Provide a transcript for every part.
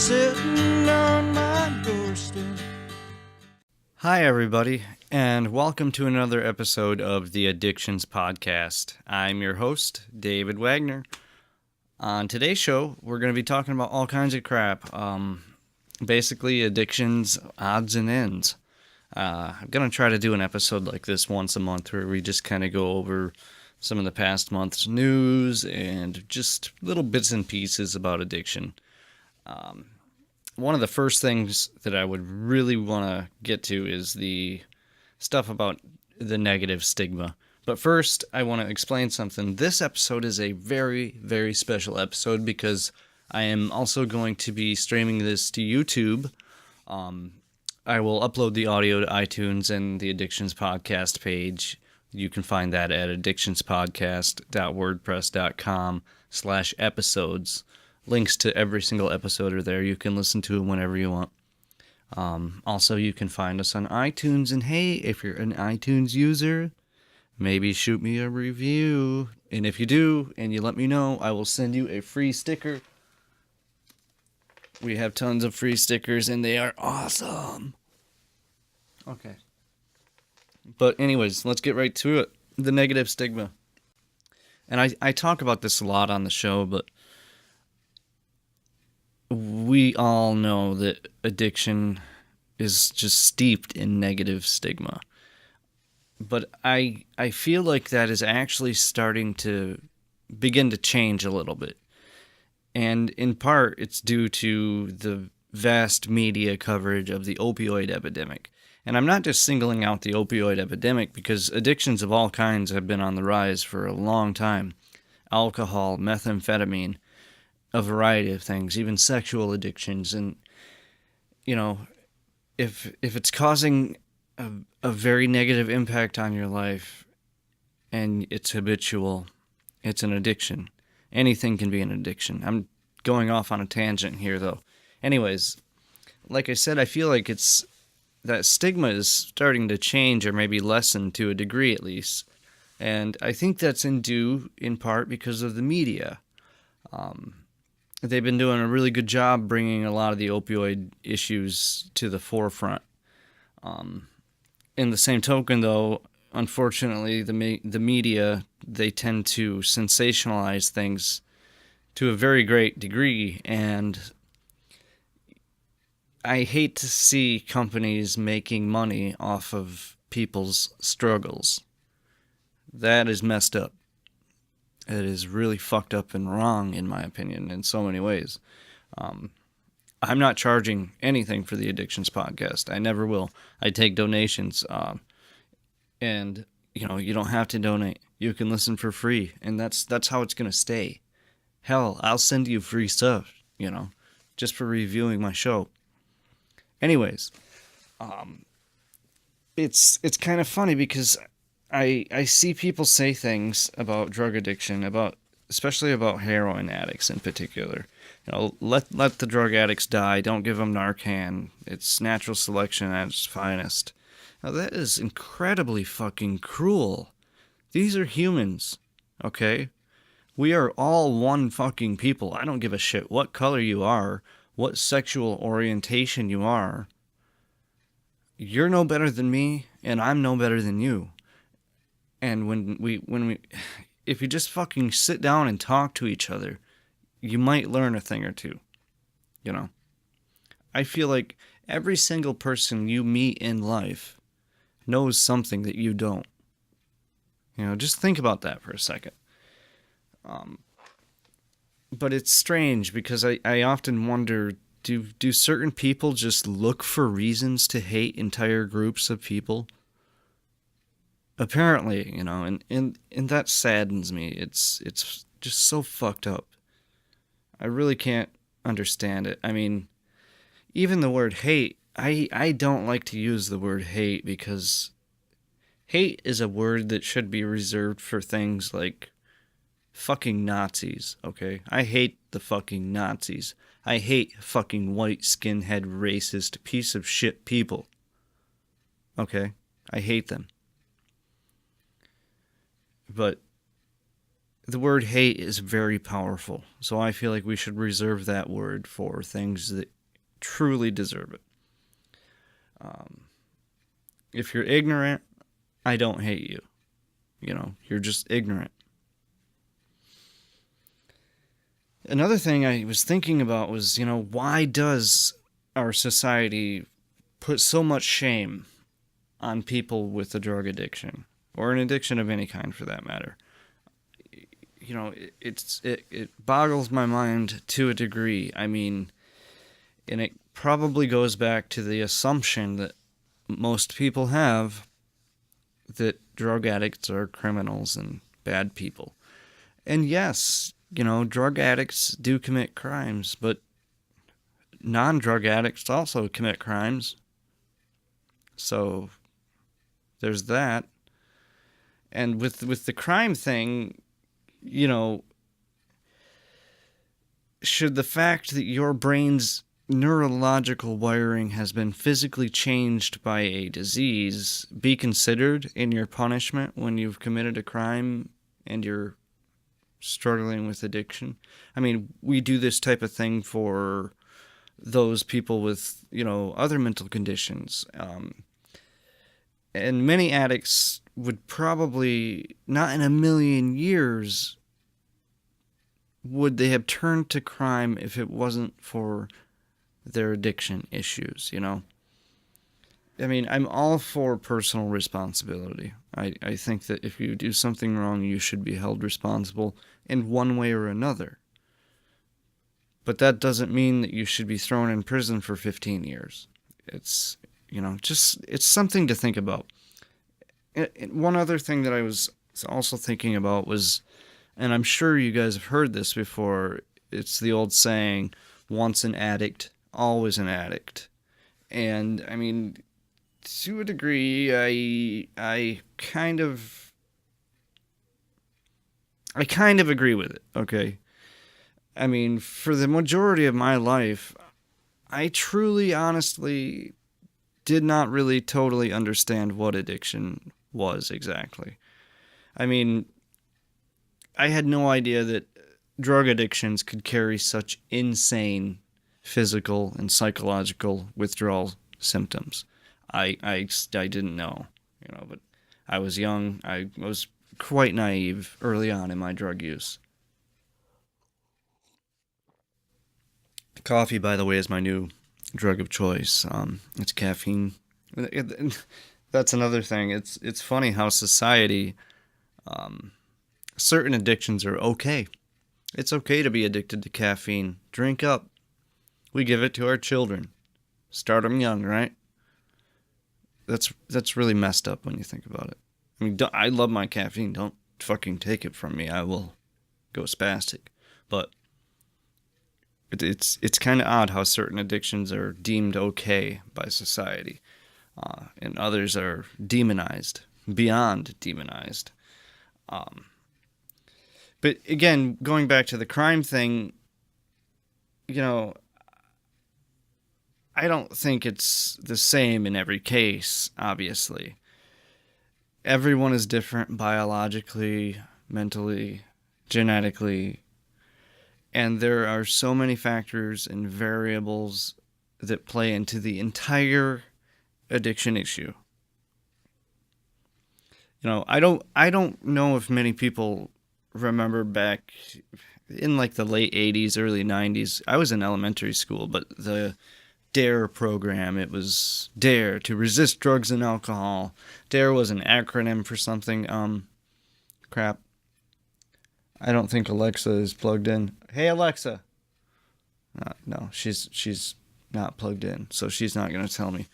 sitting on my doorstep. Hi, everybody, and welcome to another episode of the Addictions Podcast. I'm your host, David Wagner. On today's show, we're going to be talking about all kinds of crap. Basically, addictions, odds and ends. I'm going to try to do an episode like this once a month where we just kind of go over some of the past month's news and just little bits and pieces about addiction. One of the first things that I would really want to get to is the stuff about the negative stigma. But first, I want to explain something. This episode is a very, very special episode because I am also going to be streaming this to YouTube. I will upload the audio to iTunes and the Addictions Podcast page. You can find that at addictionspodcast.wordpress.com/episodes. Links to every single episode are there. You can listen to it whenever you want. Also, you can find us on iTunes. And hey, if you're an iTunes user, maybe shoot me a review. And if you do, and you let me know, I will send you a free sticker. We have tons of free stickers, and they are awesome. Okay. But anyways, let's get right to it. The negative stigma. And I talk about this a lot on the show, but we all know that addiction is just steeped in negative stigma. But I feel like that is actually starting to begin to change a little bit. And in part, it's due to the vast media coverage of the opioid epidemic. And I'm not just singling out the opioid epidemic because addictions of all kinds have been on the rise for a long time. Alcohol, methamphetamine, a variety of things, even sexual addictions. And, you know, if it's causing a very negative impact on your life and it's habitual, it's an addiction. Anything can be an addiction. I'm going off on a tangent here, though. Anyways, like I said, I feel like that stigma is starting to change or maybe lessen to a degree at least. And I think that's due in part because of the media. They've been doing a really good job bringing a lot of the opioid issues to the forefront. In the same token, though, unfortunately, the media, they tend to sensationalize things to a very great degree, and I hate to see companies making money off of people's struggles. That is messed up. It is really fucked up and wrong, in my opinion, in so many ways. I'm not charging anything for the Addictions Podcast. I never will. I take donations, and you don't have to donate. You can listen for free, and that's how it's gonna stay. Hell, I'll send you free stuff, just for reviewing my show. Anyways, it's kind of funny because I see people say things about drug addiction, especially about heroin addicts in particular. Let the drug addicts die. Don't give them Narcan. It's natural selection at its finest. Now that is incredibly fucking cruel. These are humans, okay? We are all one fucking people. I don't give a shit what color you are, what sexual orientation you are. You're no better than me, and I'm no better than you. And if you just fucking sit down and talk to each other, you might learn a thing or two, I feel like every single person you meet in life knows something that you don't. Just think about that for a second. But it's strange because I often wonder, do certain people just look for reasons to hate entire groups of people? Apparently, and that saddens me. It's just so fucked up. I really can't understand it. I mean, even the word hate, I don't like to use the word hate because hate is a word that should be reserved for things like fucking Nazis, okay? I hate the fucking Nazis. I hate fucking white skinhead racist piece of shit people. Okay? I hate them. But the word hate is very powerful. So I feel like we should reserve that word for things that truly deserve it. Um, if you're ignorant, I don't hate you. You're just ignorant. Another thing I was thinking about was, why does our society put so much shame on people with a drug addiction or an addiction of any kind for that matter? It boggles my mind to a degree. I mean, and it probably goes back to the assumption that most people have that drug addicts are criminals and bad people. And yes, drug addicts do commit crimes, but non-drug addicts also commit crimes. So there's that. And with the crime thing, should the fact that your brain's neurological wiring has been physically changed by a disease be considered in your punishment when you've committed a crime and you're struggling with addiction? I mean, we do this type of thing for those people with, other mental conditions. And many addicts would probably, not in a million years, would they have turned to crime if it wasn't for their addiction issues, I mean, I'm all for personal responsibility. I think that if you do something wrong, you should be held responsible in one way or another. But that doesn't mean that you should be thrown in prison for 15 years. It's, it's something to think about. One other thing that I was also thinking about was, and I'm sure you guys have heard this before, it's the old saying, once an addict, always an addict. And, I mean, to a degree, I kind of agree with it, okay? I mean, for the majority of my life, I truly, honestly did not really totally understand what addiction was exactly. I mean, I had no idea that drug addictions could carry such insane physical and psychological withdrawal symptoms. I didn't know, but I was young. I was quite naive early on in my drug use. Coffee, by the way, is my new drug of choice. It's caffeine. That's another thing. It's funny how society, certain addictions are okay. It's okay to be addicted to caffeine. Drink up. We give it to our children. Start them young, right? That's really messed up when you think about it. I mean, I love my caffeine. Don't fucking take it from me. I will go spastic. But it's kind of odd how certain addictions are deemed okay by society, and others are demonized, beyond demonized. But again, going back to the crime thing, I don't think it's the same in every case, obviously. Everyone is different biologically, mentally, genetically, and there are so many factors and variables that play into the entire addiction issue. I don't know if many people remember back in like the late 80s, early 90s. I was in elementary school, but the D.A.R.E program, it was D.A.R.E, to resist drugs and alcohol. D.A.R.E was an acronym for something. Crap. I don't think Alexa is plugged in. Hey, Alexa. No, she's not plugged in, so she's not going to tell me.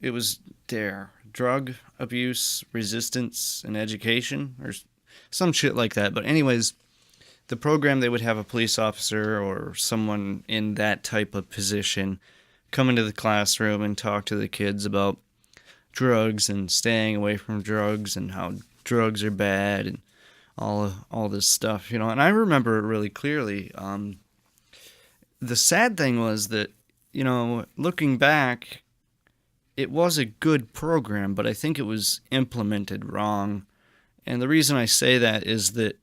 It was D.A.R.E, Drug Abuse, Resistance, and Education, or some shit like that. But anyways, the program, they would have a police officer or someone in that type of position come into the classroom and talk to the kids about drugs and staying away from drugs and how drugs are bad and all this stuff, And I remember it really clearly. The sad thing was that, looking back, it was a good program, but I think it was implemented wrong. And the reason I say that is that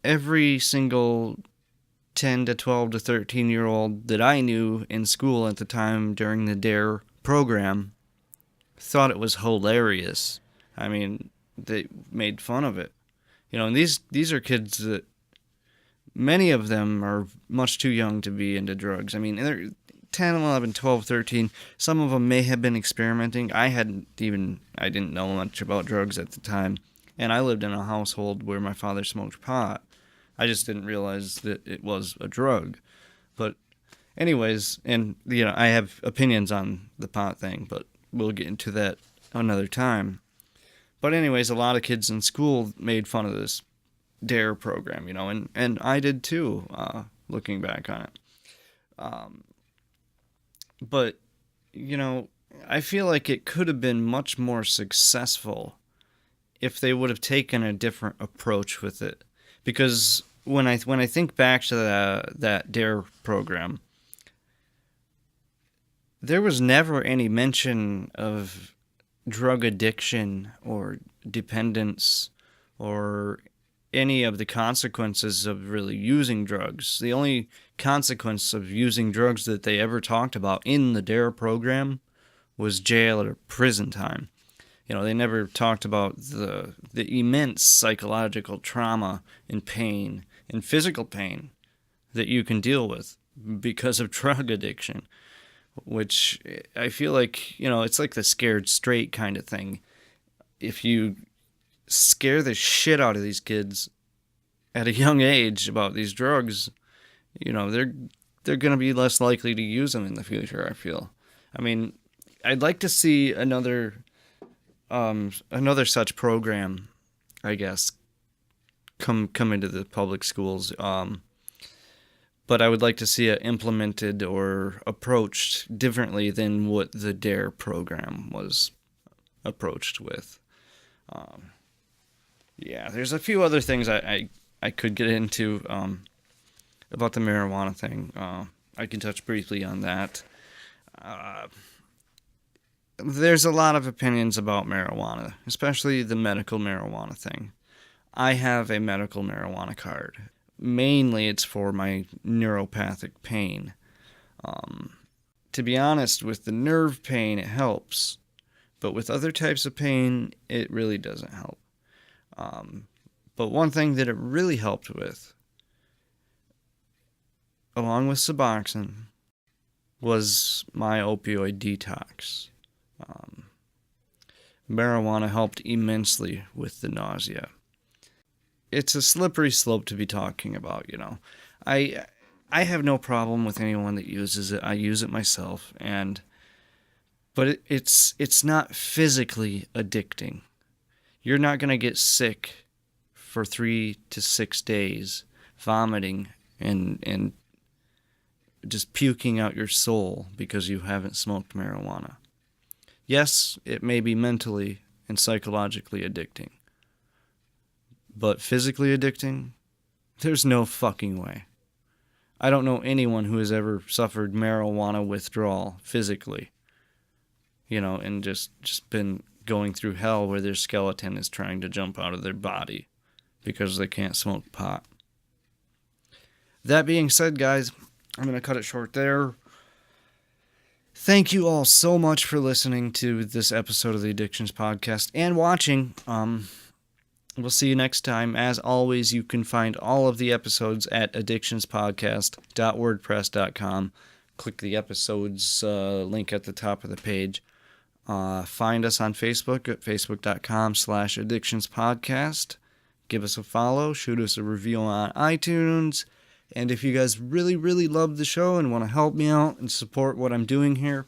every single 10 to 12 to 13-year-old that I knew in school at the time during the D.A.R.E program thought it was hilarious. I mean, they made fun of it. And these are kids that many of them are much too young to be into drugs. I mean, they're 10, 11, 12, 13. Some of them may have been experimenting. I didn't know much about drugs at the time. And I lived in a household where my father smoked pot. I just didn't realize that it was a drug. But anyways, and I have opinions on the pot thing, but we'll get into that another time. But anyways, a lot of kids in school made fun of this D.A.R.E program, and I did too, looking back on it. But, I feel like it could have been much more successful if they would have taken a different approach with it. Because when I think back to that D.A.R.E program, there was never any mention of drug addiction or dependence or any of the consequences of really using drugs. The only consequence of using drugs that they ever talked about in the D.A.R.E program was jail or prison time. They never talked about the immense psychological trauma and pain and physical pain that you can deal with because of drug addiction, which I feel like, it's like the scared straight kind of thing. If you scare the shit out of these kids at a young age about these drugs, they're going to be less likely to use them in the future, I feel. I mean, I'd like to see another such program, I guess, come into the public schools. But I would like to see it implemented or approached differently than what the D.A.R.E program was approached with. There's a few other things I could get into about the marijuana thing. I can touch briefly on that. There's a lot of opinions about marijuana, especially the medical marijuana thing. I have a medical marijuana card. Mainly it's for my neuropathic pain. To be honest, with the nerve pain, it helps. But with other types of pain, it really doesn't help. But one thing that it really helped with, along with Suboxone, was my opioid detox. Marijuana helped immensely with the nausea. It's a slippery slope to be talking about, I have no problem with anyone that uses it. I use it myself, but it's not physically addicting. You're not going to get sick for 3 to 6 days, vomiting and just puking out your soul because you haven't smoked marijuana. Yes, it may be mentally and psychologically addicting. But physically addicting? There's no fucking way. I don't know anyone who has ever suffered marijuana withdrawal physically. And just been going through hell where their skeleton is trying to jump out of their body because they can't smoke pot. That being said, guys, I'm going to cut it short there. Thank you all so much for listening to this episode of the Addictions Podcast and watching. We'll see you next time. As always, you can find all of the episodes at addictionspodcast.wordpress.com. Click the episodes link at the top of the page. Find us on Facebook at facebook.com/addictionspodcast. Give us a follow. Shoot us a review on iTunes. And if you guys really, really love the show and want to help me out and support what I'm doing here,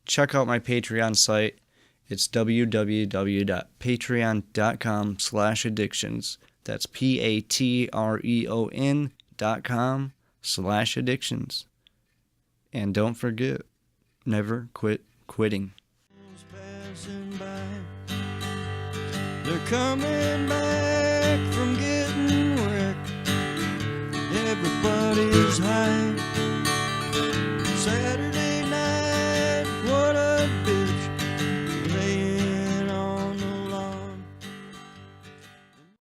check out my Patreon site. It's www.patreon.com/addictions. That's patreon.com/addictions. And don't forget, never quit quitting. They're coming back.